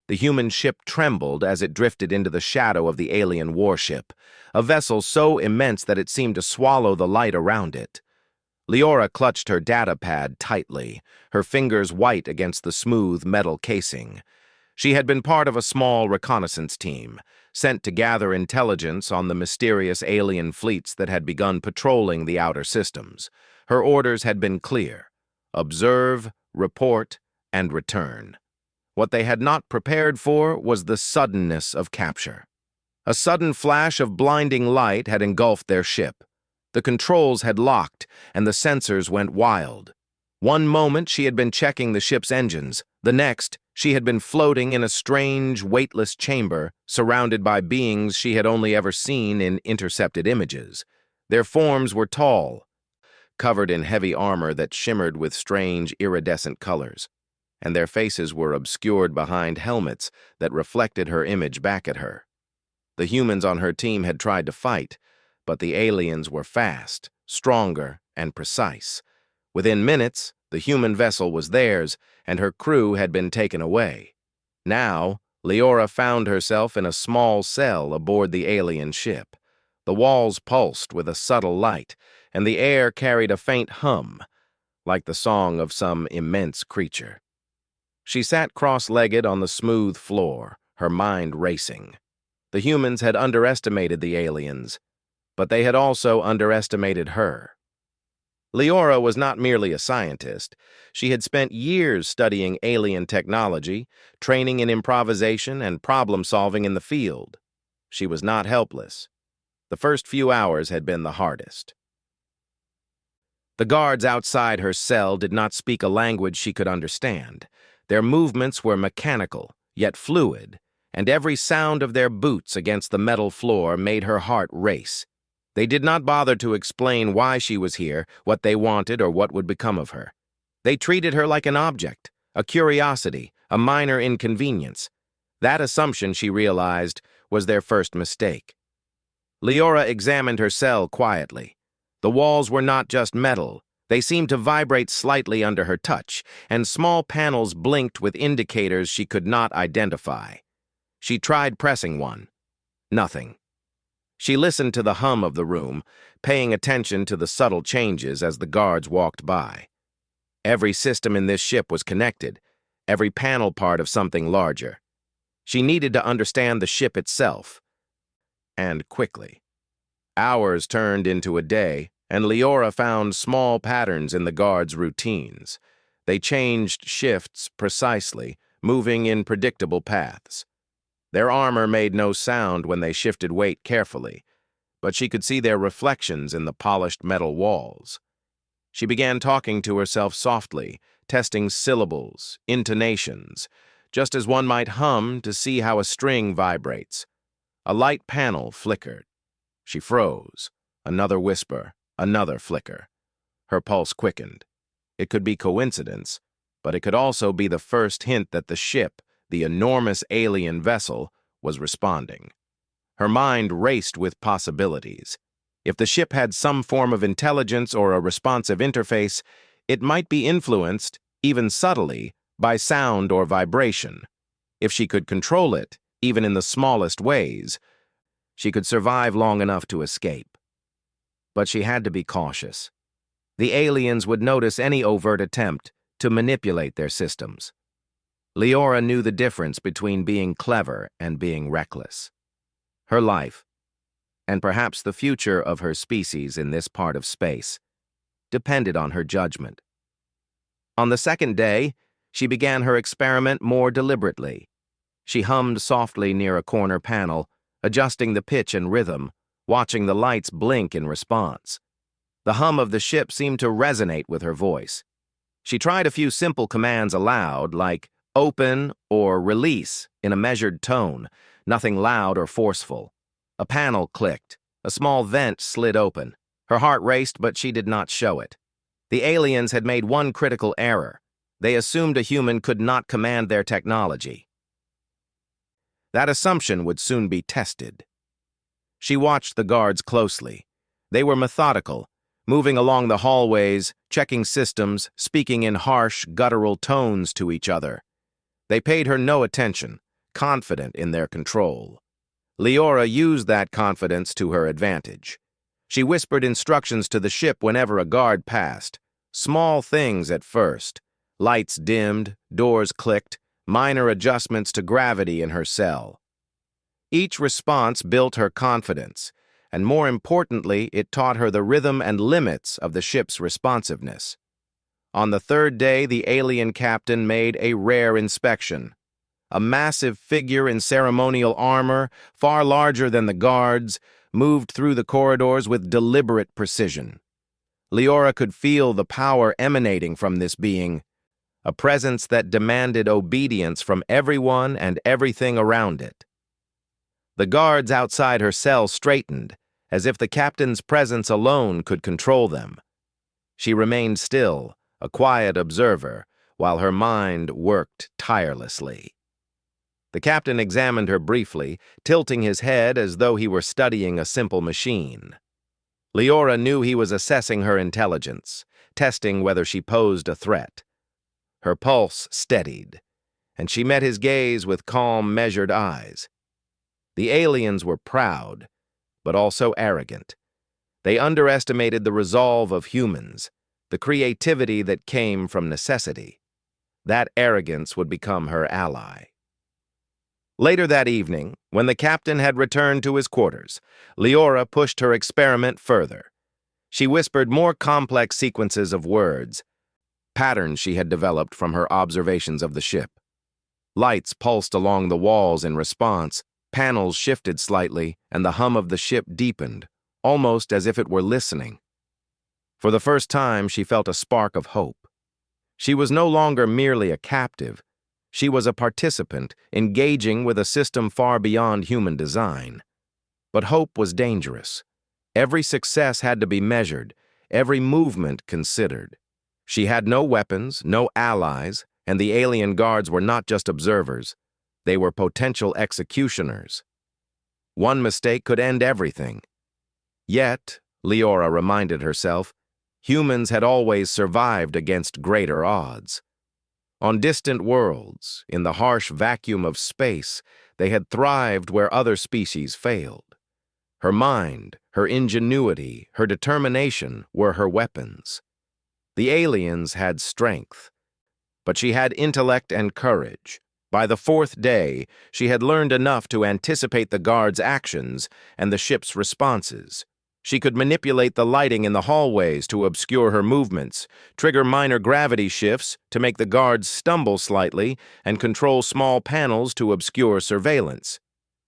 The human ship trembled as it drifted into the shadow of the alien warship, a vessel so immense that it seemed to swallow the light around it. Leora clutched her data pad tightly, her fingers white against the smooth metal casing. She had been part of a small reconnaissance team, sent to gather intelligence on the mysterious alien fleets that had begun patrolling the outer systems. Her orders had been clear: observe, report, and return. What they had not prepared for was the suddenness of capture. A sudden flash of blinding light had engulfed their ship. The controls had locked, and the sensors went wild. One moment she had been checking the ship's engines. The next, she had been floating in a strange, weightless chamber, surrounded by beings she had only ever seen in intercepted images. Their forms were tall, covered in heavy armor that shimmered with strange, iridescent colors, and their faces were obscured behind helmets that reflected her image back at her. The humans on her team had tried to fight, but the aliens were fast, stronger, and precise. Within minutes, the human vessel was theirs, and her crew had been taken away. Now, Leora found herself in a small cell aboard the alien ship. The walls pulsed with a subtle light, and the air carried a faint hum, like the song of some immense creature. She sat cross-legged on the smooth floor, her mind racing. The humans had underestimated the aliens, but they had also underestimated her. Leora was not merely a scientist. She had spent years studying alien technology, training in improvisation and problem-solving in the field. She was not helpless. The first few hours had been the hardest. The guards outside her cell did not speak a language she could understand. Their movements were mechanical, yet fluid, and every sound of their boots against the metal floor made her heart race. They did not bother to explain why she was here, what they wanted, or what would become of her. They treated her like an object, a curiosity, a minor inconvenience. That assumption, she realized, was their first mistake. Leora examined her cell quietly. The walls were not just metal. They seemed to vibrate slightly under her touch, and small panels blinked with indicators she could not identify. She tried pressing one. Nothing. She listened to the hum of the room, paying attention to the subtle changes as the guards walked by. Every system in this ship was connected, every panel part of something larger. She needed to understand the ship itself, and quickly. Hours turned into a day, and Leora found small patterns in the guards' routines. They changed shifts precisely, moving in predictable paths. Their armor made no sound when they shifted weight carefully, but she could see their reflections in the polished metal walls. She began talking to herself softly, testing syllables, intonations, just as one might hum to see how a string vibrates. A light panel flickered. She froze. Another whisper, another flicker. Her pulse quickened. It could be coincidence, but it could also be the first hint that the ship, the enormous alien vessel, was responding. Her mind raced with possibilities. If the ship had some form of intelligence or a responsive interface, it might be influenced, even subtly, by sound or vibration. If she could control it, even in the smallest ways, she could survive long enough to escape. But she had to be cautious. The aliens would notice any overt attempt to manipulate their systems. Leora knew the difference between being clever and being reckless. Her life, and perhaps the future of her species in this part of space, depended on her judgment. On the second day, she began her experiment more deliberately. She hummed softly near a corner panel, adjusting the pitch and rhythm, watching the lights blink in response. The hum of the ship seemed to resonate with her voice. She tried a few simple commands aloud, like open or release in a measured tone, nothing loud or forceful. A panel clicked. A small vent slid open. Her heart raced, but she did not show it. The aliens had made one critical error. They assumed a human could not command their technology. That assumption would soon be tested. She watched the guards closely. They were methodical, moving along the hallways, checking systems, speaking in harsh, guttural tones to each other. They paid her no attention, confident in their control. Leora used that confidence to her advantage. She whispered instructions to the ship whenever a guard passed. Small things at first. Lights dimmed, doors clicked, minor adjustments to gravity in her cell. Each response built her confidence, and more importantly, it taught her the rhythm and limits of the ship's responsiveness. On the third day, the alien captain made a rare inspection. A massive figure in ceremonial armor, far larger than the guards, moved through the corridors with deliberate precision. Leora could feel the power emanating from this being, a presence that demanded obedience from everyone and everything around it. The guards outside her cell straightened, as if the captain's presence alone could control them. She remained still, a quiet observer, while her mind worked tirelessly. The captain examined her briefly, tilting his head as though he were studying a simple machine. Leora knew he was assessing her intelligence, testing whether she posed a threat. Her pulse steadied, and she met his gaze with calm, measured eyes. The aliens were proud, but also arrogant. They underestimated the resolve of humans, the creativity that came from necessity. That arrogance would become her ally. Later that evening, when the captain had returned to his quarters, Leora pushed her experiment further. She whispered more complex sequences of words, patterns she had developed from her observations of the ship. Lights pulsed along the walls in response, panels shifted slightly, and the hum of the ship deepened, almost as if it were listening. For the first time, she felt a spark of hope. She was no longer merely a captive. She was a participant, engaging with a system far beyond human design. But hope was dangerous. Every success had to be measured, every movement considered. She had no weapons, no allies, and the alien guards were not just observers. They were potential executioners. One mistake could end everything. Yet, Leora reminded herself, humans had always survived against greater odds. On distant worlds, in the harsh vacuum of space, they had thrived where other species failed. Her mind, her ingenuity, her determination were her weapons. The aliens had strength, but she had intellect and courage. By the fourth day, she had learned enough to anticipate the guards' actions and the ship's responses. She could manipulate the lighting in the hallways to obscure her movements, trigger minor gravity shifts to make the guards stumble slightly, and control small panels to obscure surveillance.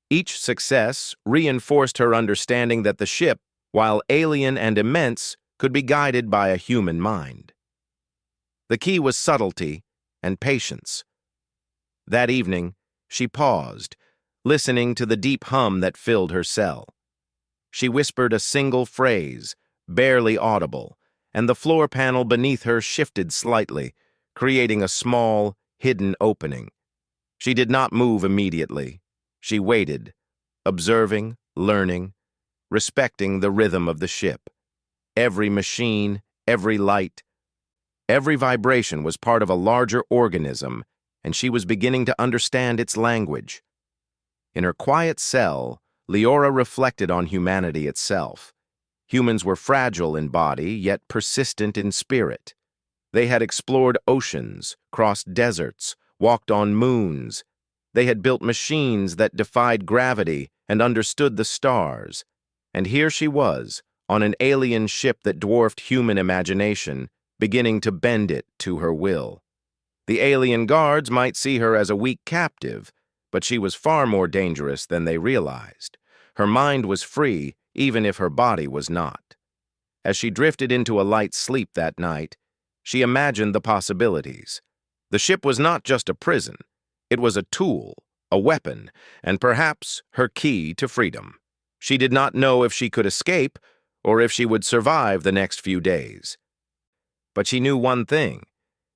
Each success reinforced her understanding that the ship, while alien and immense, could be guided by a human mind. The key was subtlety and patience. That evening, she paused, listening to the deep hum that filled her cell. She whispered a single phrase, barely audible, and the floor panel beneath her shifted slightly, creating a small, hidden opening. She did not move immediately. She waited, observing, learning, respecting the rhythm of the ship. Every machine, every light, every vibration was part of a larger organism, and she was beginning to understand its language. In her quiet cell, Leora reflected on humanity itself. Humans were fragile in body, yet persistent in spirit. They had explored oceans, crossed deserts, walked on moons. They had built machines that defied gravity and understood the stars. And here she was, on an alien ship that dwarfed human imagination, beginning to bend it to her will. The alien guards might see her as a weak captive, but she was far more dangerous than they realized. Her mind was free, even if her body was not. As she drifted into a light sleep that night, she imagined the possibilities. The ship was not just a prison. It was a tool, a weapon, and perhaps her key to freedom. She did not know if she could escape or if she would survive the next few days. But she knew one thing.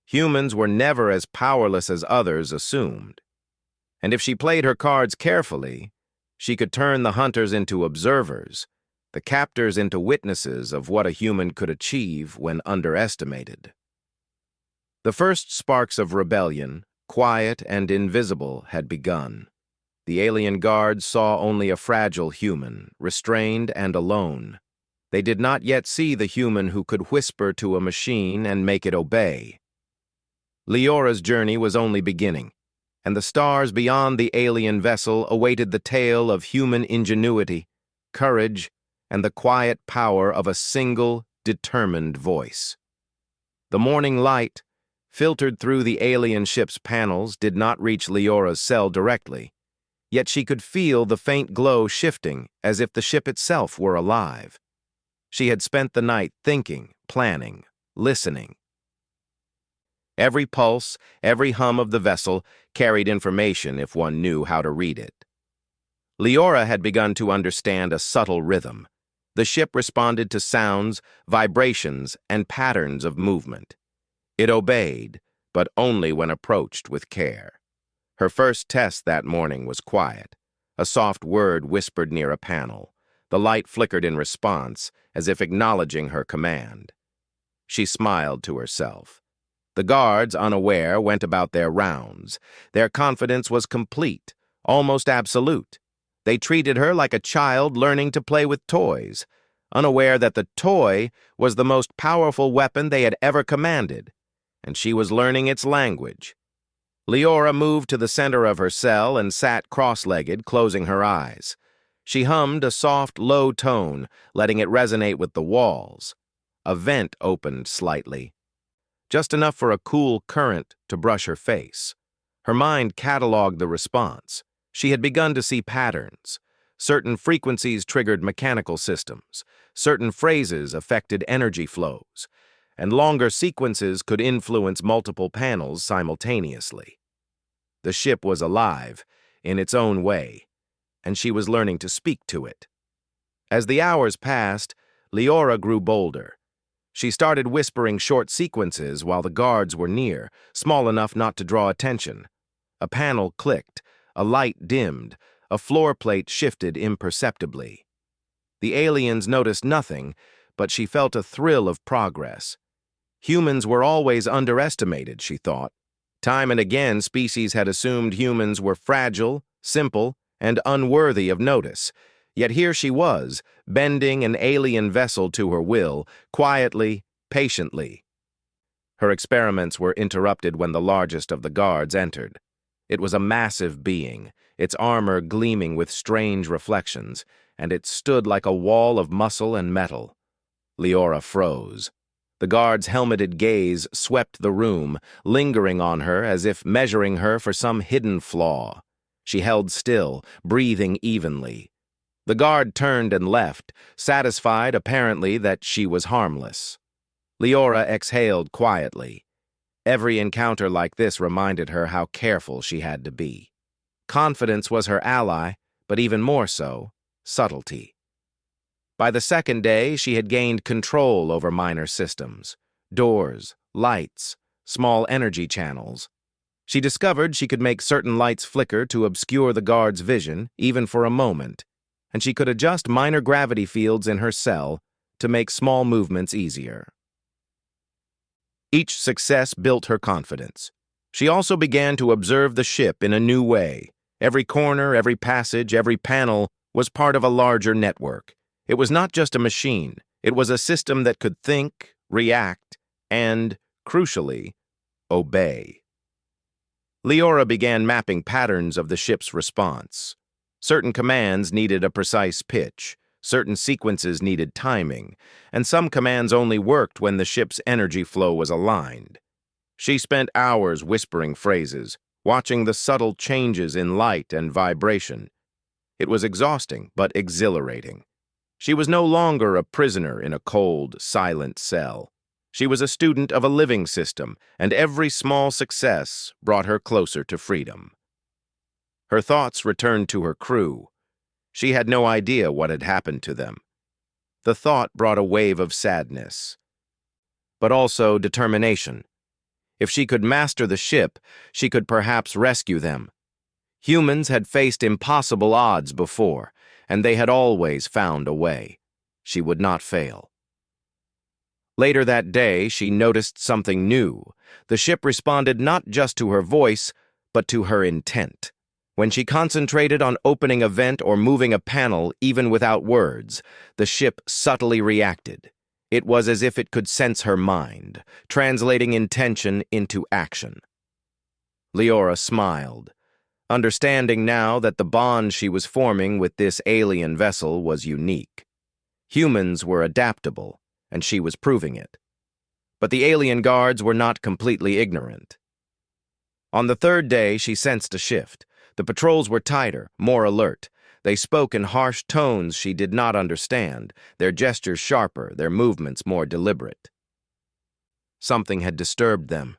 Humans were never as powerless as others assumed. And if she played her cards carefully, she could turn the hunters into observers, the captors into witnesses of what a human could achieve when underestimated. The first sparks of rebellion, quiet and invisible, had begun. The alien guards saw only a fragile human, restrained and alone. They did not yet see the human who could whisper to a machine and make it obey. Leora's journey was only beginning, and the stars beyond the alien vessel awaited the tale of human ingenuity, courage, and the quiet power of a single, determined voice. The morning light, filtered through the alien ship's panels, did not reach Leora's cell directly, yet she could feel the faint glow shifting as if the ship itself were alive. She had spent the night thinking, planning, listening. Every pulse, every hum of the vessel carried information if one knew how to read it. Leora had begun to understand a subtle rhythm. The ship responded to sounds, vibrations, and patterns of movement. It obeyed, but only when approached with care. Her first test that morning was quiet. A soft word whispered near a panel. The light flickered in response, as if acknowledging her command. She smiled to herself. The guards, unaware, went about their rounds. Their confidence was complete, almost absolute. They treated her like a child learning to play with toys, unaware that the toy was the most powerful weapon they had ever commanded, and she was learning its language. Leora moved to the center of her cell and sat cross-legged, closing her eyes. She hummed a soft, low tone, letting it resonate with the walls. A vent opened slightly, just enough for a cool current to brush her face. Her mind cataloged the response. She had begun to see patterns. Certain frequencies triggered mechanical systems. Certain phrases affected energy flows. And longer sequences could influence multiple panels simultaneously. The ship was alive, in its own way, and she was learning to speak to it. As the hours passed, Leora grew bolder. She started whispering short sequences while the guards were near, small enough not to draw attention. A panel clicked, a light dimmed, a floor plate shifted imperceptibly. The aliens noticed nothing, but she felt a thrill of progress. Humans were always underestimated, she thought. Time and again, species had assumed humans were fragile, simple, and unworthy of notice. Yet here she was, bending an alien vessel to her will, quietly, patiently. Her experiments were interrupted when the largest of the guards entered. It was a massive being, its armor gleaming with strange reflections, and it stood like a wall of muscle and metal. Leora froze. The guard's helmeted gaze swept the room, lingering on her as if measuring her for some hidden flaw. She held still, breathing evenly. The guard turned and left, satisfied apparently that she was harmless. Leora exhaled quietly. Every encounter like this reminded her how careful she had to be. Confidence was her ally, but even more so, subtlety. By the second day, she had gained control over minor systems, doors, lights, small energy channels. She discovered she could make certain lights flicker to obscure the guard's vision, even for a moment, and she could adjust minor gravity fields in her cell to make small movements easier. Each success built her confidence. She also began to observe the ship in a new way. Every corner, every passage, every panel was part of a larger network. It was not just a machine. It was a system that could think, react, and, crucially, obey. Leora began mapping patterns of the ship's response. Certain commands needed a precise pitch, certain sequences needed timing, and some commands only worked when the ship's energy flow was aligned. She spent hours whispering phrases, watching the subtle changes in light and vibration. It was exhausting, but exhilarating. She was no longer a prisoner in a cold, silent cell. She was a student of a living system, and every small success brought her closer to freedom. Her thoughts returned to her crew. She had no idea what had happened to them. The thought brought a wave of sadness, but also determination. If she could master the ship, she could perhaps rescue them. Humans had faced impossible odds before, and they had always found a way. She would not fail. Later that day, she noticed something new. The ship responded not just to her voice, but to her intent. When she concentrated on opening a vent or moving a panel, even without words, the ship subtly reacted. It was as if it could sense her mind, translating intention into action. Leora smiled, understanding now that the bond she was forming with this alien vessel was unique. Humans were adaptable, and she was proving it. But the alien guards were not completely ignorant. On the third day, she sensed a shift. The patrols were tighter, more alert. They spoke in harsh tones she did not understand, their gestures sharper, their movements more deliberate. Something had disturbed them.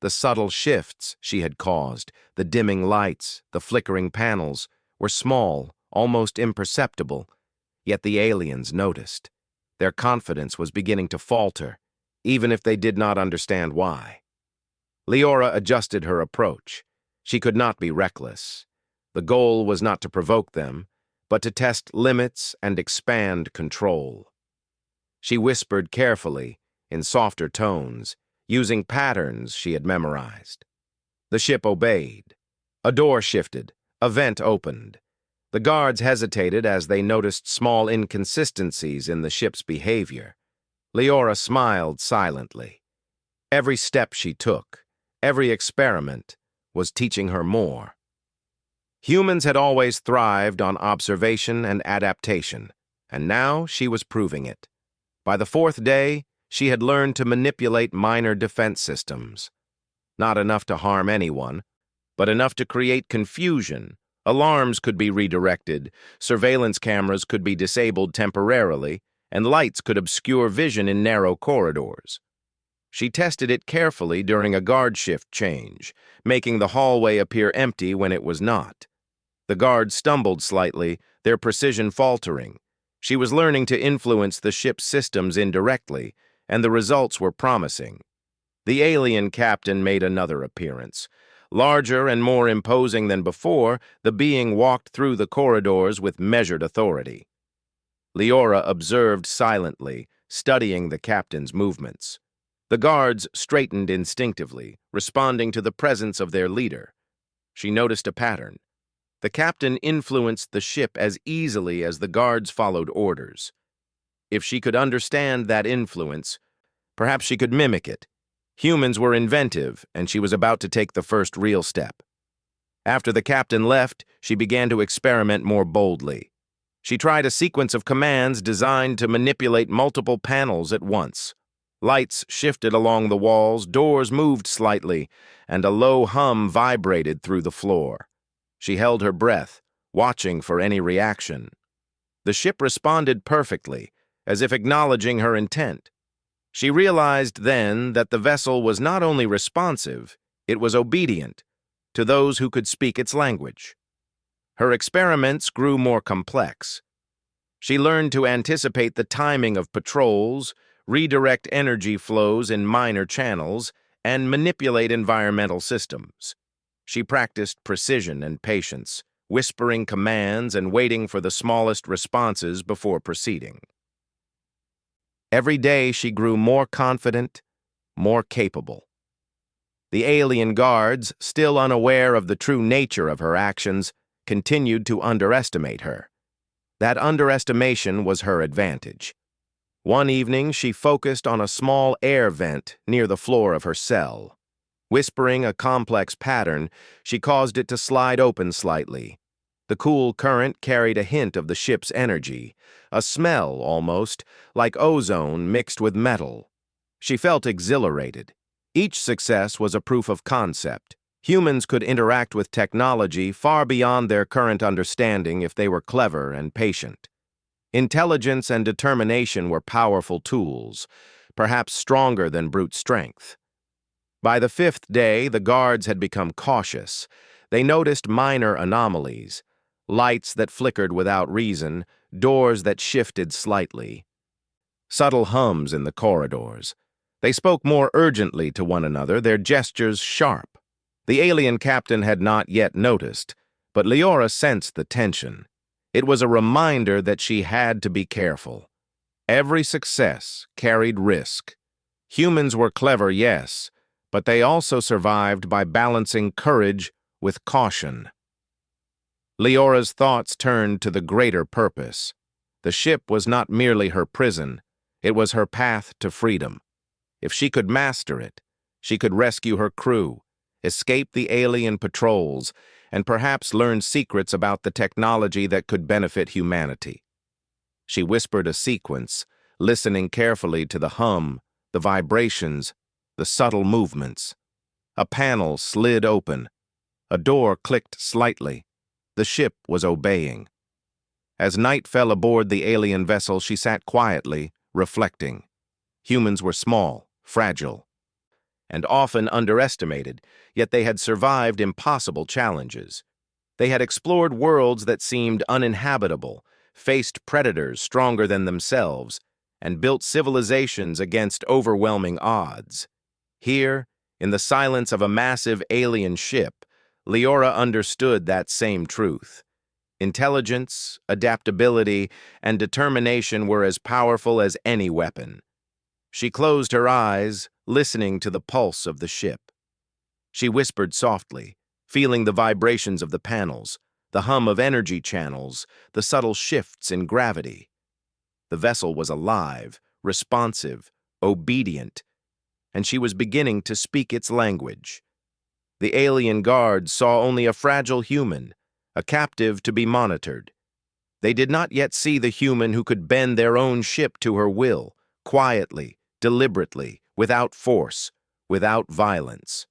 The subtle shifts she had caused, the dimming lights, the flickering panels, were small, almost imperceptible, yet the aliens noticed. Their confidence was beginning to falter, even if they did not understand why. Leora adjusted her approach. She could not be reckless. The goal was not to provoke them, but to test limits and expand control. She whispered carefully, in softer tones, using patterns she had memorized. The ship obeyed. A door shifted. A vent opened. The guards hesitated as they noticed small inconsistencies in the ship's behavior. Leora smiled silently. Every step she took, every experiment, was teaching her more. Humans had always thrived on observation and adaptation, and now she was proving it. By the fourth day, she had learned to manipulate minor defense systems. Not enough to harm anyone, but enough to create confusion. Alarms could be redirected, surveillance cameras could be disabled temporarily, and lights could obscure vision in narrow corridors. She tested it carefully during a guard shift change, making the hallway appear empty when it was not. The guards stumbled slightly, their precision faltering. She was learning to influence the ship's systems indirectly, and the results were promising. The alien captain made another appearance. Larger and more imposing than before, the being walked through the corridors with measured authority. Leora observed silently, studying the captain's movements. The guards straightened instinctively, responding to the presence of their leader. She noticed a pattern. The captain influenced the ship as easily as the guards followed orders. If she could understand that influence, perhaps she could mimic it. Humans were inventive, and she was about to take the first real step. After the captain left, she began to experiment more boldly. She tried a sequence of commands designed to manipulate multiple panels at once. Lights shifted along the walls, doors moved slightly, and a low hum vibrated through the floor. She held her breath, watching for any reaction. The ship responded perfectly, as if acknowledging her intent. She realized then that the vessel was not only responsive, it was obedient to those who could speak its language. Her experiments grew more complex. She learned to anticipate the timing of patrols, redirect energy flows in minor channels, and manipulate environmental systems. She practiced precision and patience, whispering commands and waiting for the smallest responses before proceeding. Every day she grew more confident, more capable. The alien guards, still unaware of the true nature of her actions, continued to underestimate her. That underestimation was her advantage. One evening, she focused on a small air vent near the floor of her cell. Whispering a complex pattern, she caused it to slide open slightly. The cool current carried a hint of the ship's energy, a smell almost, like ozone mixed with metal. She felt exhilarated. Each success was a proof of concept. Humans could interact with technology far beyond their current understanding if they were clever and patient. Intelligence and determination were powerful tools, perhaps stronger than brute strength. By the fifth day, the guards had become cautious. They noticed minor anomalies, lights that flickered without reason, doors that shifted slightly. Subtle hums in the corridors. They spoke more urgently to one another, their gestures sharp. The alien captain had not yet noticed, but Leora sensed the tension. It was a reminder that she had to be careful. Every success carried risk. Humans were clever, yes, but they also survived by balancing courage with caution. Leora's thoughts turned to the greater purpose. The ship was not merely her prison, it was her path to freedom. If she could master it, she could rescue her crew, escape the alien patrols, and perhaps learn secrets about the technology that could benefit humanity. She whispered a sequence, listening carefully to the hum, the vibrations, the subtle movements. A panel slid open. A door clicked slightly. The ship was obeying. As night fell aboard the alien vessel, she sat quietly, reflecting. Humans were small, fragile, and often underestimated, yet they had survived impossible challenges. They had explored worlds that seemed uninhabitable, faced predators stronger than themselves, and built civilizations against overwhelming odds. Here, in the silence of a massive alien ship, Leora understood that same truth. Intelligence, adaptability, and determination were as powerful as any weapon. She closed her eyes, listening to the pulse of the ship. She whispered softly, feeling the vibrations of the panels, the hum of energy channels, the subtle shifts in gravity. The vessel was alive, responsive, obedient, and she was beginning to speak its language. The alien guards saw only a fragile human, a captive to be monitored. They did not yet see the human who could bend their own ship to her will, quietly, deliberately, without force, without violence.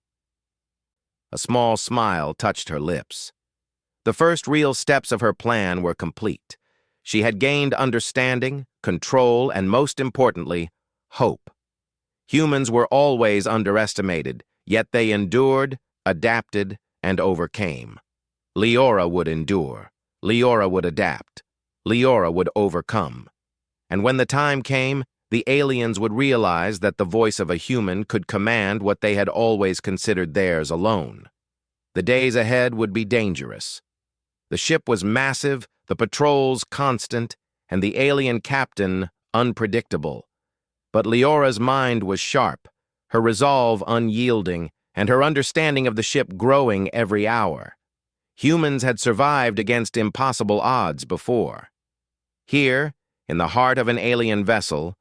A small smile touched her lips. The first real steps of her plan were complete. She had gained understanding, control, and most importantly, hope. Humans were always underestimated, yet they endured, adapted, and overcame. Leora would endure. Leora would adapt. Leora would overcome. And when the time came, the aliens would realize that the voice of a human could command what they had always considered theirs alone. The days ahead would be dangerous. The ship was massive, the patrols constant, and the alien captain unpredictable. But Leora's mind was sharp, her resolve unyielding, and her understanding of the ship growing every hour. Humans had survived against impossible odds before. Here, in the heart of an alien vessel,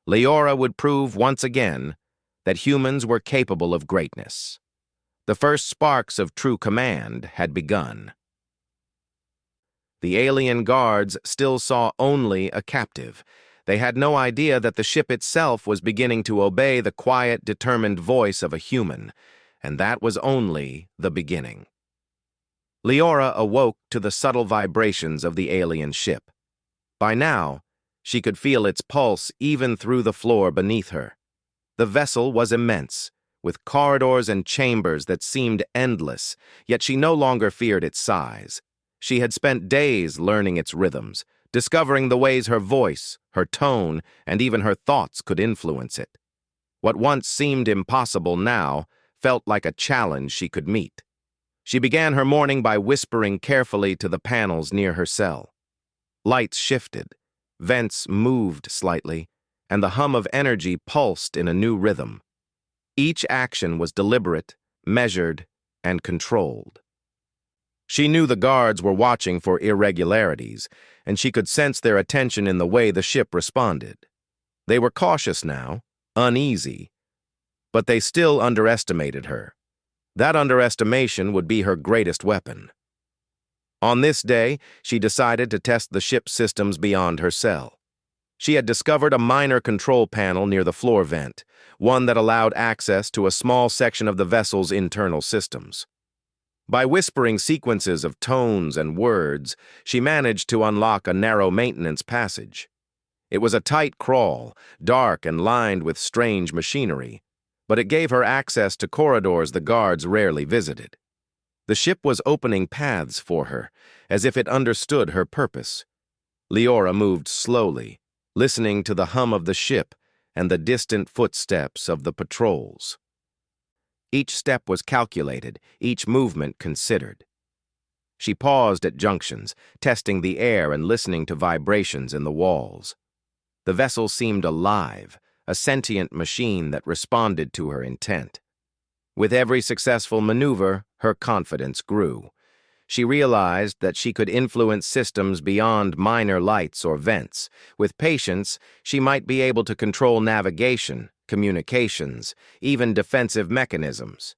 Leora would prove once again that humans were capable of greatness. The first sparks of true command had begun. The alien guards still saw only a captive. They had no idea that the ship itself was beginning to obey the quiet, determined voice of a human, and that was only the beginning. Leora awoke to the subtle vibrations of the alien ship. By now, she could feel its pulse even through the floor beneath her. The vessel was immense, with corridors and chambers that seemed endless, yet she no longer feared its size. She had spent days learning its rhythms, discovering the ways her voice, her tone, and even her thoughts could influence it. What once seemed impossible now felt like a challenge she could meet. She began her morning by whispering carefully to the panels near her cell. Lights shifted, vents moved slightly, and the hum of energy pulsed in a new rhythm. Each action was deliberate, measured, and controlled. She knew the guards were watching for irregularities, and she could sense their attention in the way the ship responded. They were cautious now, uneasy, but they still underestimated her. That underestimation would be her greatest weapon. On this day, she decided to test the ship's systems beyond her cell. She had discovered a minor control panel near the floor vent, one that allowed access to a small section of the vessel's internal systems. By whispering sequences of tones and words, she managed to unlock a narrow maintenance passage. It was a tight crawl, dark and lined with strange machinery, but it gave her access to corridors the guards rarely visited. The ship was opening paths for her, as if it understood her purpose. Leora moved slowly, listening to the hum of the ship and the distant footsteps of the patrols. Each step was calculated, each movement considered. She paused at junctions, testing the air and listening to vibrations in the walls. The vessel seemed alive, a sentient machine that responded to her intent. With every successful maneuver, her confidence grew. She realized that she could influence systems beyond minor lights or vents. With patience, she might be able to control navigation, communications, even defensive mechanisms.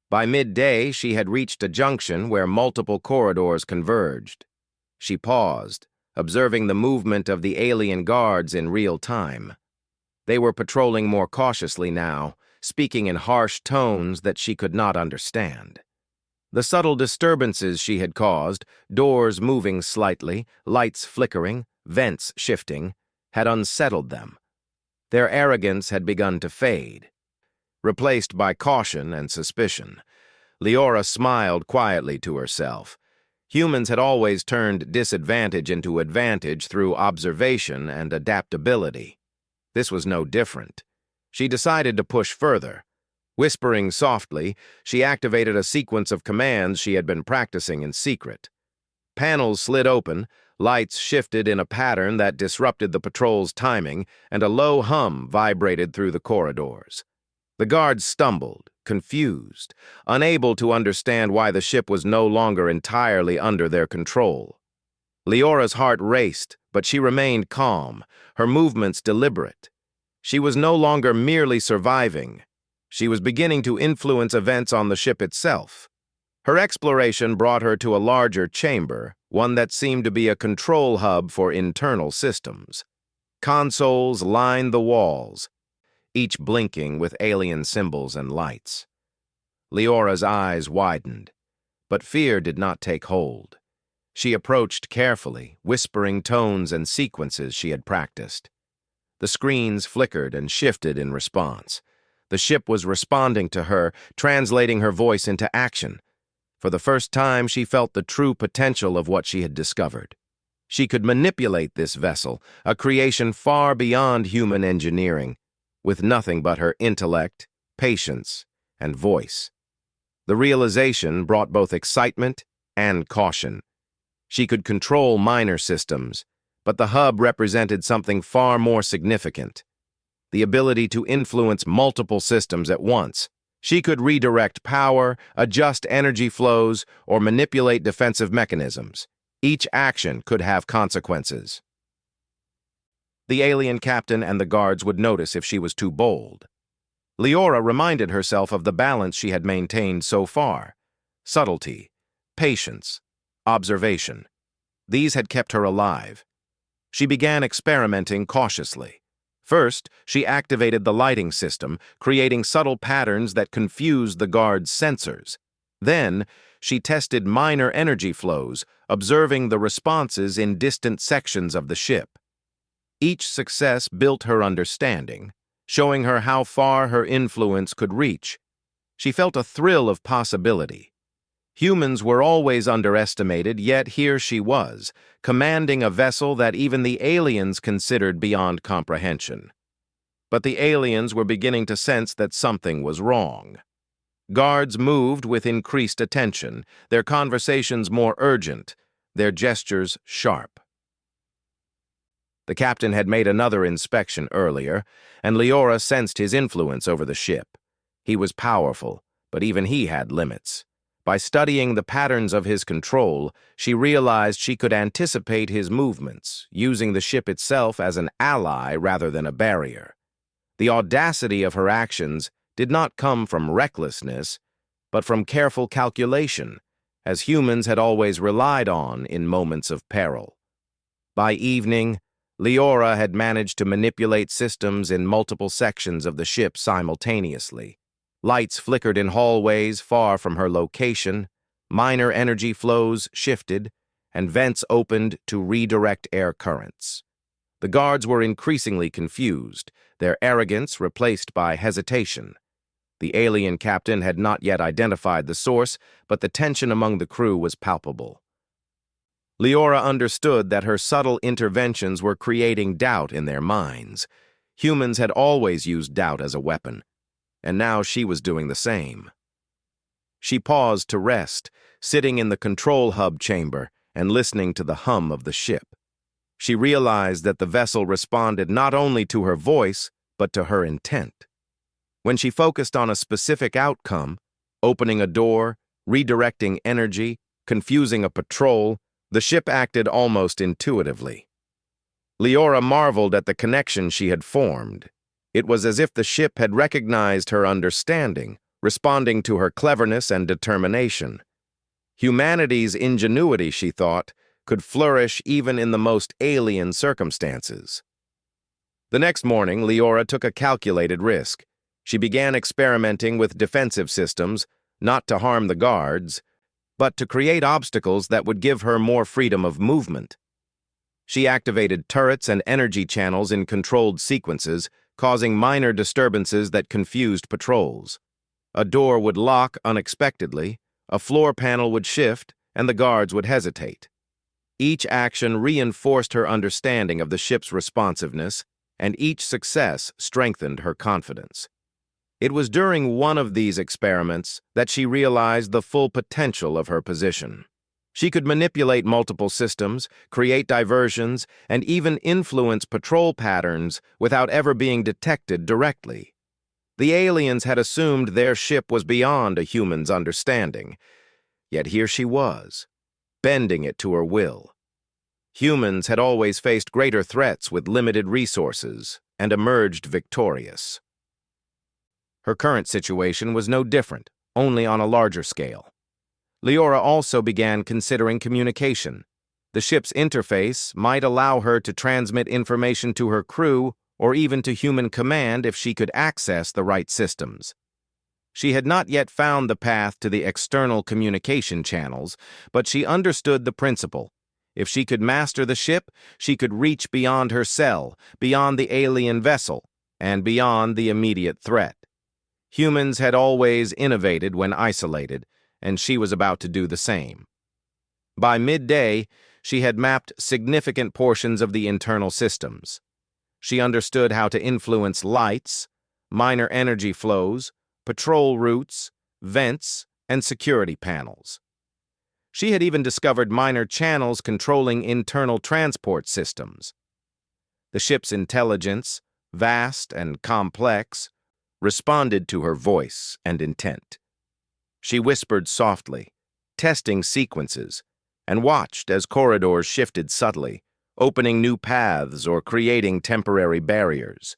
By midday, she had reached a junction where multiple corridors converged. She paused, observing the movement of the alien guards in real time. They were patrolling more cautiously now, speaking in harsh tones that she could not understand. The subtle disturbances she had caused, doors moving slightly, lights flickering, vents shifting, had unsettled them. Their arrogance had begun to fade, replaced by caution and suspicion. Leora smiled quietly to herself. Humans had always turned disadvantage into advantage through observation and adaptability. This was no different. She decided to push further. Whispering softly, she activated a sequence of commands she had been practicing in secret. Panels slid open, lights shifted in a pattern that disrupted the patrol's timing, and a low hum vibrated through the corridors. The guards stumbled, confused, unable to understand why the ship was no longer entirely under their control. Leora's heart raced, but she remained calm, her movements deliberate. She was no longer merely surviving. She was beginning to influence events on the ship itself. Her exploration brought her to a larger chamber, one that seemed to be a control hub for internal systems. Consoles lined the walls, each blinking with alien symbols and lights. Leora's eyes widened, but fear did not take hold. She approached carefully, whispering tones and sequences she had practiced. The screens flickered and shifted in response. The ship was responding to her, translating her voice into action. For the first time, she felt the true potential of what she had discovered. She could manipulate this vessel, a creation far beyond human engineering, with nothing but her intellect, patience, and voice. The realization brought both excitement and caution. She could control minor systems, but the hub represented something far more significant: the ability to influence multiple systems at once. She could redirect power, adjust energy flows, or manipulate defensive mechanisms. Each action could have consequences. The alien captain and the guards would notice if she was too bold. Leora reminded herself of the balance she had maintained so far: subtlety, patience, observation. These had kept her alive. She began experimenting cautiously. First, she activated the lighting system, creating subtle patterns that confused the guards' sensors. Then, she tested minor energy flows, observing the responses in distant sections of the ship. Each success built her understanding, showing her how far her influence could reach. She felt a thrill of possibility. Humans were always underestimated, yet here she was, commanding a vessel that even the aliens considered beyond comprehension. But the aliens were beginning to sense that something was wrong. Guards moved with increased attention, their conversations more urgent, their gestures sharp. The captain had made another inspection earlier, and Leora sensed his influence over the ship. He was powerful, but even he had limits. By studying the patterns of his control, she realized she could anticipate his movements, using the ship itself as an ally rather than a barrier. The audacity of her actions did not come from recklessness, but from careful calculation, as humans had always relied on in moments of peril. By evening, Leora had managed to manipulate systems in multiple sections of the ship simultaneously. Lights flickered in hallways far from her location, minor energy flows shifted, and vents opened to redirect air currents. The guards were increasingly confused, their arrogance replaced by hesitation. The alien captain had not yet identified the source, but the tension among the crew was palpable. Leora understood that her subtle interventions were creating doubt in their minds. Humans had always used doubt as a weapon, and now she was doing the same. She paused to rest, sitting in the control hub chamber and listening to the hum of the ship. She realized that the vessel responded not only to her voice, but to her intent. When she focused on a specific outcome, opening a door, redirecting energy, confusing a patrol, the ship acted almost intuitively. Leora marveled at the connection she had formed. It was as if the ship had recognized her understanding, responding to her cleverness and determination. Humanity's ingenuity, she thought, could flourish even in the most alien circumstances. The next morning, Leora took a calculated risk. She began experimenting with defensive systems, not to harm the guards, but to create obstacles that would give her more freedom of movement. She activated turrets and energy channels in controlled sequences, causing minor disturbances that confused patrols. A door would lock unexpectedly, a floor panel would shift, and the guards would hesitate. Each action reinforced her understanding of the ship's responsiveness, and each success strengthened her confidence. It was during one of these experiments that she realized the full potential of her position. She could manipulate multiple systems, create diversions, and even influence patrol patterns without ever being detected directly. The aliens had assumed their ship was beyond a human's understanding, yet here she was, bending it to her will. Humans had always faced greater threats with limited resources and emerged victorious. Her current situation was no different, only on a larger scale. Leora also began considering communication. The ship's interface might allow her to transmit information to her crew or even to human command if she could access the right systems. She had not yet found the path to the external communication channels, but she understood the principle. If she could master the ship, she could reach beyond her cell, beyond the alien vessel, and beyond the immediate threat. Humans had always innovated when isolated, and she was about to do the same. By midday, she had mapped significant portions of the internal systems. She understood how to influence lights, minor energy flows, patrol routes, vents, and security panels. She had even discovered minor channels controlling internal transport systems. The ship's intelligence, vast and complex, responded to her voice and intent. She whispered softly, testing sequences, and watched as corridors shifted subtly, opening new paths or creating temporary barriers.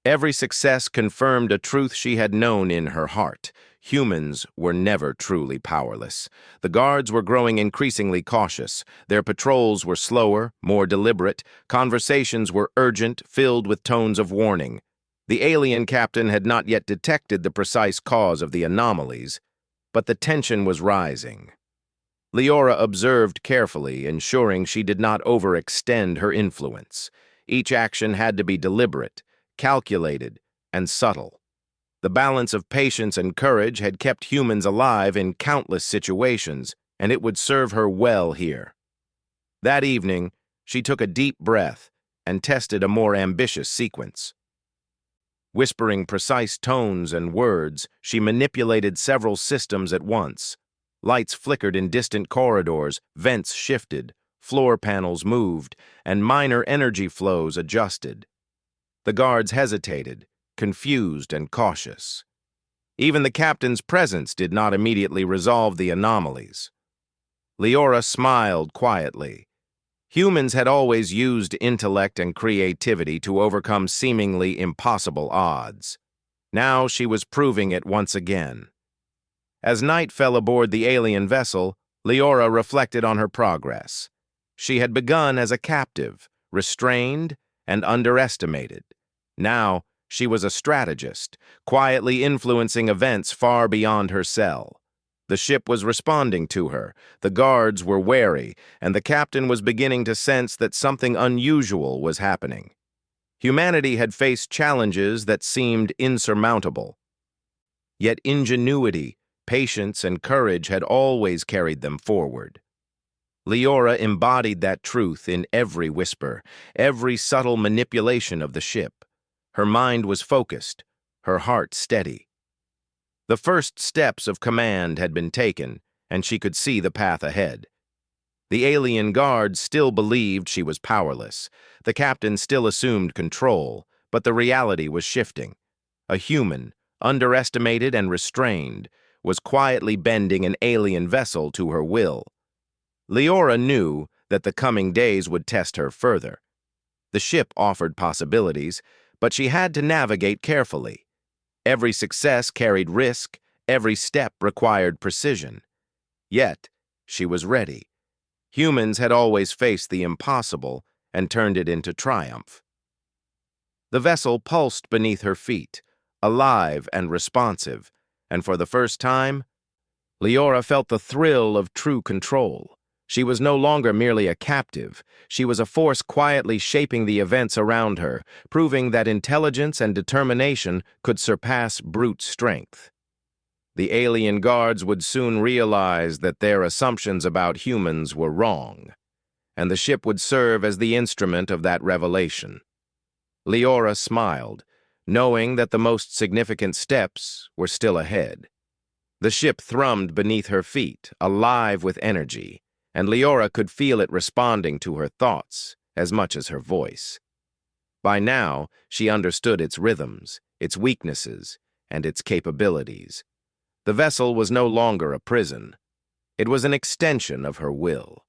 Every success confirmed a truth she had known in her heart. Humans were never truly powerless. The guards were growing increasingly cautious. Their patrols were slower, more deliberate. Conversations were urgent, filled with tones of warning. The alien captain had not yet detected the precise cause of the anomalies, but the tension was rising. Leora observed carefully, ensuring she did not overextend her influence. Each action had to be deliberate, calculated, and subtle. The balance of patience and courage had kept humans alive in countless situations, and it would serve her well here. That evening, she took a deep breath and tested a more ambitious sequence. Whispering precise tones and words, she manipulated several systems at once. Lights flickered in distant corridors, vents shifted, floor panels moved, and minor energy flows adjusted. The guards hesitated, confused and cautious. Even the captain's presence did not immediately resolve the anomalies. Leora smiled quietly. Humans had always used intellect and creativity to overcome seemingly impossible odds. Now she was proving it once again. As night fell aboard the alien vessel, Leora reflected on her progress. She had begun as a captive, restrained and underestimated. Now, she was a strategist, quietly influencing events far beyond her cell. The ship was responding to her, the guards were wary, and the captain was beginning to sense that something unusual was happening. Humanity had faced challenges that seemed insurmountable. Yet ingenuity, patience, and courage had always carried them forward. Leora embodied that truth in every whisper, every subtle manipulation of the ship. Her mind was focused, her heart steady. The first steps of command had been taken, and she could see the path ahead. The alien guards still believed she was powerless. The captain still assumed control, but the reality was shifting. A human, underestimated and restrained, was quietly bending an alien vessel to her will. Leora knew that the coming days would test her further. The ship offered possibilities, but she had to navigate carefully. Every success carried risk, every step required precision. Yet, she was ready. Humans had always faced the impossible and turned it into triumph. The vessel pulsed beneath her feet, alive and responsive, and for the first time, Leora felt the thrill of true control. She was no longer merely a captive. She was a force quietly shaping the events around her, proving that intelligence and determination could surpass brute strength. The alien guards would soon realize that their assumptions about humans were wrong, and the ship would serve as the instrument of that revelation. Leora smiled, knowing that the most significant steps were still ahead. The ship thrummed beneath her feet, alive with energy, and Leora could feel it responding to her thoughts as much as her voice. By now, she understood its rhythms, its weaknesses, and its capabilities. The vessel was no longer a prison. It was an extension of her will.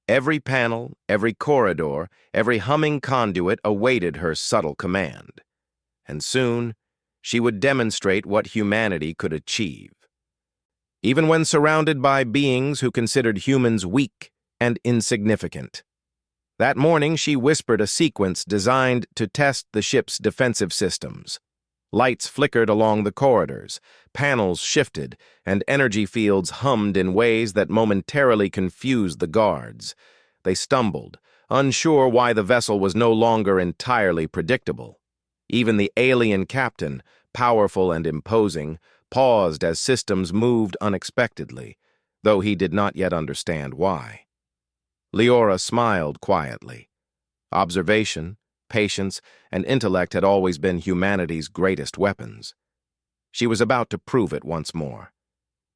Every panel, every corridor, every humming conduit awaited her subtle command. And soon, she would demonstrate what humanity could achieve. Even when surrounded by beings who considered humans weak and insignificant. That morning, she whispered a sequence designed to test the ship's defensive systems. Lights flickered along the corridors, panels shifted, and energy fields hummed in ways that momentarily confused the guards. They stumbled, unsure why the vessel was no longer entirely predictable. Even the alien captain, powerful and imposing, paused as systems moved unexpectedly, though he did not yet understand why. Leora smiled quietly. Observation, patience, and intellect had always been humanity's greatest weapons. She was about to prove it once more.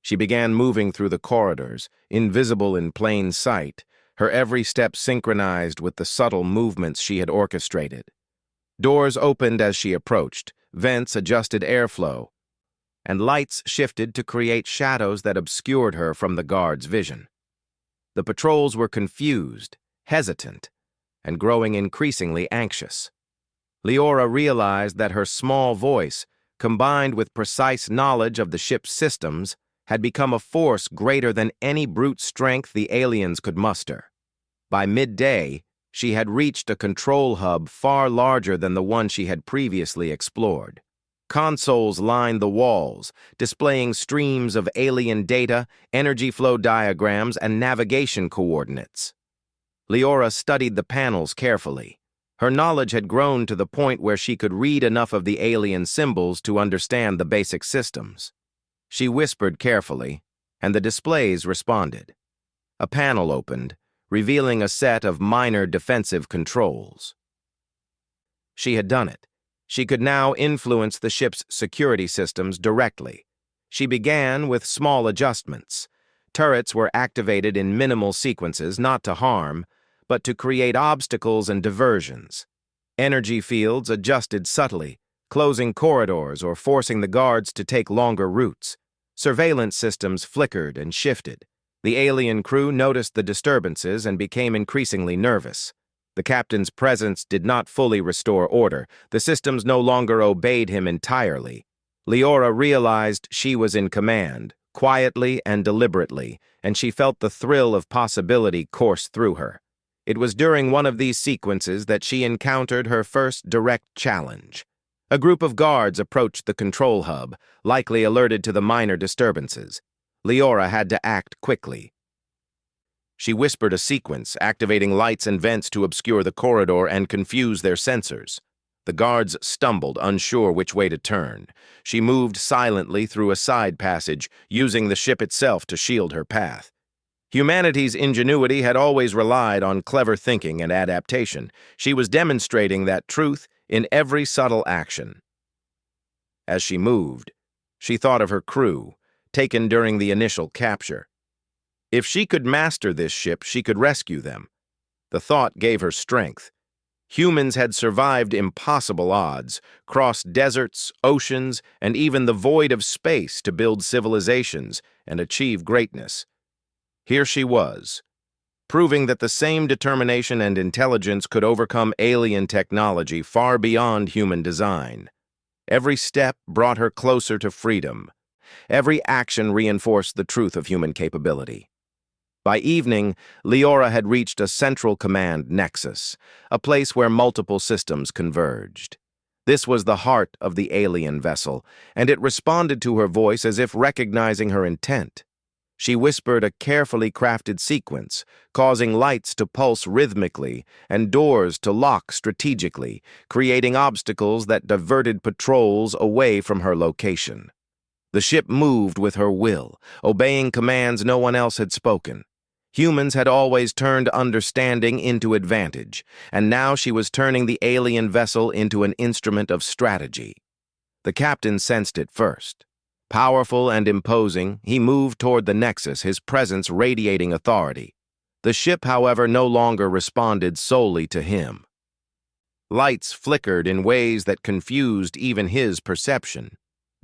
She began moving through the corridors, invisible in plain sight, her every step synchronized with the subtle movements she had orchestrated. Doors opened as she approached, vents adjusted airflow, and lights shifted to create shadows that obscured her from the guard's vision. The patrols were confused, hesitant, and growing increasingly anxious. Leora realized that her small voice, combined with precise knowledge of the ship's systems, had become a force greater than any brute strength the aliens could muster. By midday, she had reached a control hub far larger than the one she had previously explored. Consoles lined the walls, displaying streams of alien data, energy flow diagrams, and navigation coordinates. Leora studied the panels carefully. Her knowledge had grown to the point where she could read enough of the alien symbols to understand the basic systems. She whispered carefully, and the displays responded. A panel opened, revealing a set of minor defensive controls. She had done it. She could now influence the ship's security systems directly. She began with small adjustments. Turrets were activated in minimal sequences, not to harm, but to create obstacles and diversions. Energy fields adjusted subtly, closing corridors or forcing the guards to take longer routes. Surveillance systems flickered and shifted. The alien crew noticed the disturbances and became increasingly nervous. The captain's presence did not fully restore order. The systems no longer obeyed him entirely. Leora realized she was in command, quietly and deliberately, and she felt the thrill of possibility course through her. It was during one of these sequences that she encountered her first direct challenge. A group of guards approached the control hub, likely alerted to the minor disturbances. Leora had to act quickly. She whispered a sequence, activating lights and vents to obscure the corridor and confuse their sensors. The guards stumbled, unsure which way to turn. She moved silently through a side passage, using the ship itself to shield her path. Humanity's ingenuity had always relied on clever thinking and adaptation. She was demonstrating that truth in every subtle action. As she moved, she thought of her crew, taken during the initial capture. If she could master this ship, she could rescue them. The thought gave her strength. Humans had survived impossible odds, crossed deserts, oceans, and even the void of space to build civilizations and achieve greatness. Here she was, proving that the same determination and intelligence could overcome alien technology far beyond human design. Every step brought her closer to freedom. Every action reinforced the truth of human capability. By evening, Leora had reached a central command nexus, a place where multiple systems converged. This was the heart of the alien vessel, and it responded to her voice as if recognizing her intent. She whispered a carefully crafted sequence, causing lights to pulse rhythmically and doors to lock strategically, creating obstacles that diverted patrols away from her location. The ship moved with her will, obeying commands no one else had spoken. Humans had always turned understanding into advantage, and now she was turning the alien vessel into an instrument of strategy. The captain sensed it first. Powerful and imposing, he moved toward the nexus, his presence radiating authority. The ship, however, no longer responded solely to him. Lights flickered in ways that confused even his perception.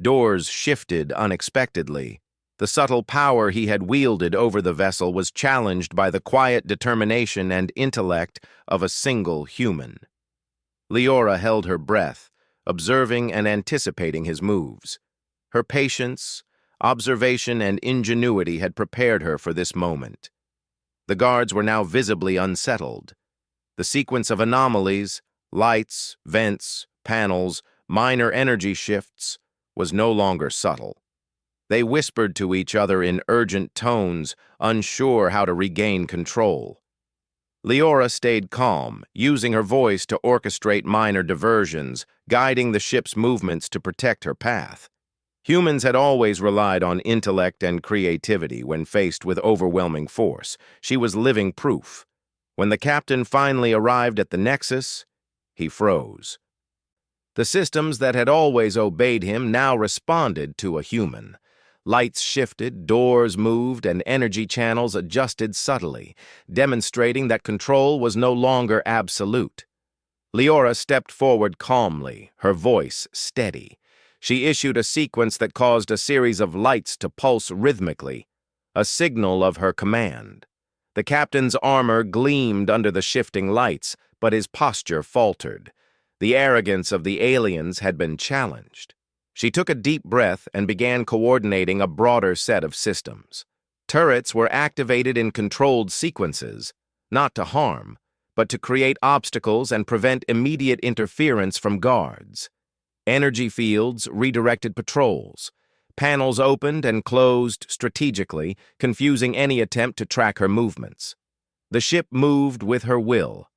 Doors shifted unexpectedly. The subtle power he had wielded over the vessel was challenged by the quiet determination and intellect of a single human. Leora held her breath, observing and anticipating his moves. Her patience, observation, and ingenuity had prepared her for this moment. The guards were now visibly unsettled. The sequence of anomalies, lights, vents, panels, minor energy shifts, was no longer subtle. They whispered to each other in urgent tones, unsure how to regain control. Leora stayed calm, using her voice to orchestrate minor diversions, guiding the ship's movements to protect her path. Humans had always relied on intellect and creativity when faced with overwhelming force. She was living proof. When the captain finally arrived at the nexus, he froze. The systems that had always obeyed him now responded to a human. Lights shifted, doors moved, and energy channels adjusted subtly, demonstrating that control was no longer absolute. Leora stepped forward calmly, her voice steady. She issued a sequence that caused a series of lights to pulse rhythmically, a signal of her command. The captain's armor gleamed under the shifting lights, but his posture faltered. The arrogance of the aliens had been challenged. She took a deep breath and began coordinating a broader set of systems. Turrets were activated in controlled sequences, not to harm, but to create obstacles and prevent immediate interference from guards. Energy fields redirected patrols. Panels opened and closed strategically, confusing any attempt to track her movements. The ship moved with her will,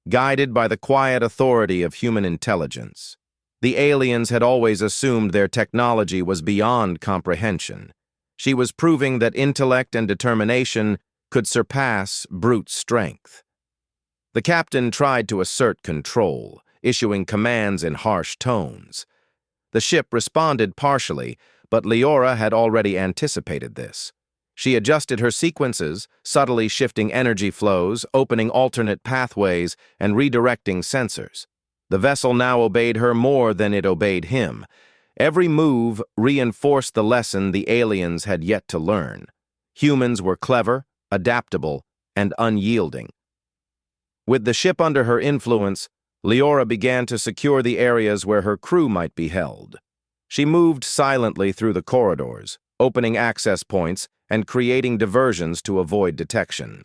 guided by the quiet authority of human intelligence. The aliens had always assumed their technology was beyond comprehension. She was proving that intellect and determination could surpass brute strength. The captain tried to assert control, issuing commands in harsh tones. The ship responded partially, but Leora had already anticipated this. She adjusted her sequences, subtly shifting energy flows, opening alternate pathways, and redirecting sensors. The vessel now obeyed her more than it obeyed him. Every move reinforced the lesson the aliens had yet to learn. Humans were clever, adaptable, and unyielding. With the ship under her influence, Leora began to secure the areas where her crew might be held. She moved silently through the corridors, opening access points and creating diversions to avoid detection.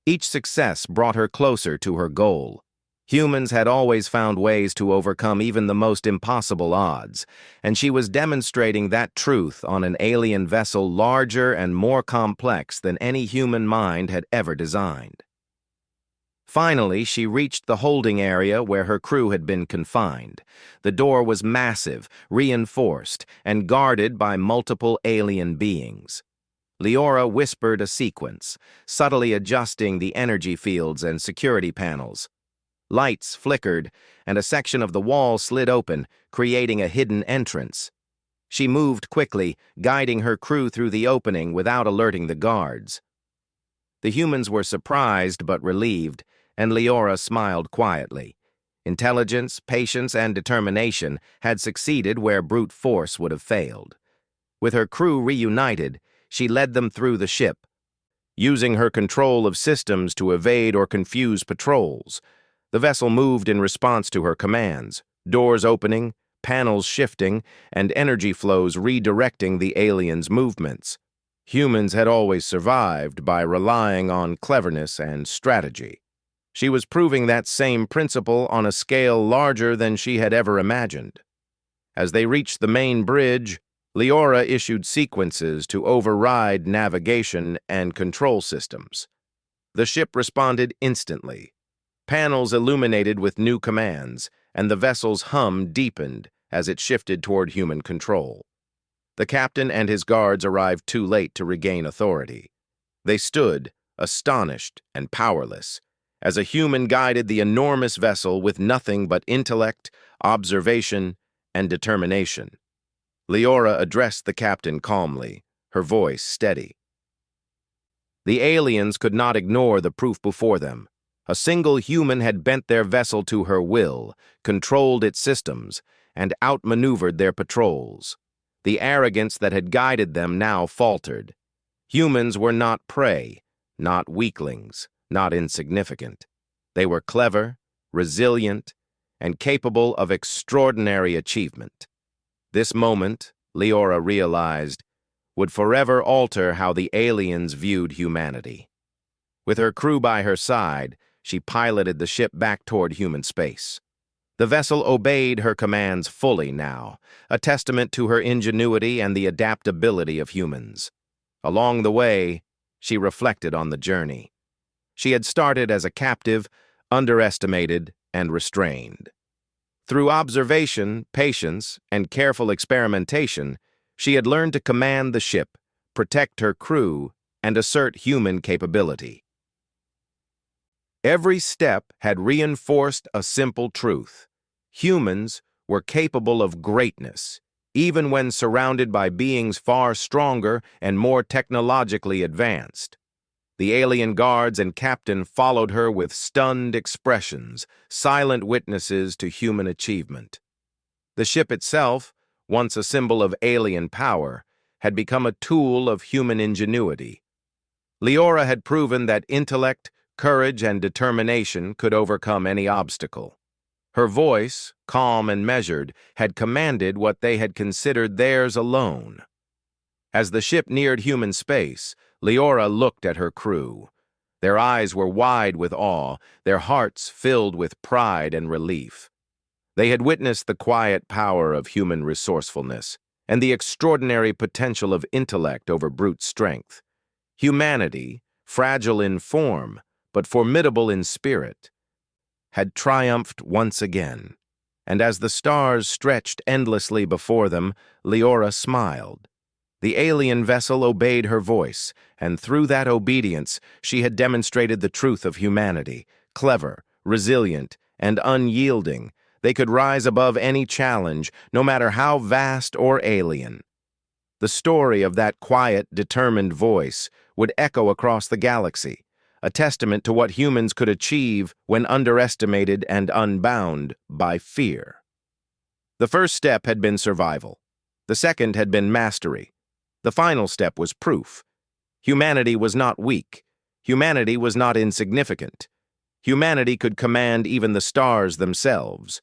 Each success brought her closer to her goal. Humans had always found ways to overcome even the most impossible odds, and she was demonstrating that truth on an alien vessel larger and more complex than any human mind had ever designed. Finally, she reached the holding area where her crew had been confined. The door was massive, reinforced, and guarded by multiple alien beings. Leora whispered a sequence, subtly adjusting the energy fields and security panels. Lights flickered, and a section of the wall slid open, creating a hidden entrance. She moved quickly, guiding her crew through the opening without alerting the guards. The humans were surprised but relieved, and Leora smiled quietly. Intelligence, patience, and determination had succeeded where brute force would have failed. With her crew reunited, she led them through the ship, using her control of systems to evade or confuse patrols. The vessel moved in response to her commands, doors opening, panels shifting, and energy flows redirecting the aliens' movements. Humans had always survived by relying on cleverness and strategy. She was proving that same principle on a scale larger than she had ever imagined. As they reached the main bridge, Leora issued sequences to override navigation and control systems. The ship responded instantly. Panels illuminated with new commands, and the vessel's hum deepened as it shifted toward human control. The captain and his guards arrived too late to regain authority. They stood, astonished and powerless, as a human guided the enormous vessel with nothing but intellect, observation, and determination. Leora addressed the captain calmly, her voice steady. The aliens could not ignore the proof before them. A single human had bent their vessel to her will, controlled its systems, and outmaneuvered their patrols. The arrogance that had guided them now faltered. Humans were not prey, not weaklings, not insignificant. They were clever, resilient, and capable of extraordinary achievement. This moment, Leora realized, would forever alter how the aliens viewed humanity. With her crew by her side, she piloted the ship back toward human space. The vessel obeyed her commands fully now, a testament to her ingenuity and the adaptability of humans. Along the way, she reflected on the journey. She had started as a captive, underestimated, and restrained. Through observation, patience, and careful experimentation, she had learned to command the ship, protect her crew, and assert human capability. Every step had reinforced a simple truth. Humans were capable of greatness, even when surrounded by beings far stronger and more technologically advanced. The alien guards and captain followed her with stunned expressions, silent witnesses to human achievement. The ship itself, once a symbol of alien power, had become a tool of human ingenuity. Leora had proven that intellect, courage, and determination could overcome any obstacle. Her voice, calm and measured, had commanded what they had considered theirs alone. As the ship neared human space, Leora looked at her crew. Their eyes were wide with awe, their hearts filled with pride and relief. They had witnessed the quiet power of human resourcefulness and the extraordinary potential of intellect over brute strength. Humanity, fragile in form, but formidable in spirit, had triumphed once again. And as the stars stretched endlessly before them, Leora smiled. The alien vessel obeyed her voice, and through that obedience, she had demonstrated the truth of humanity. Clever, resilient, and unyielding, they could rise above any challenge, no matter how vast or alien. The story of that quiet, determined voice would echo across the galaxy, a testament to what humans could achieve when underestimated and unbound by fear. The first step had been survival. The second had been mastery. The final step was proof. Humanity was not weak. Humanity was not insignificant. Humanity could command even the stars themselves.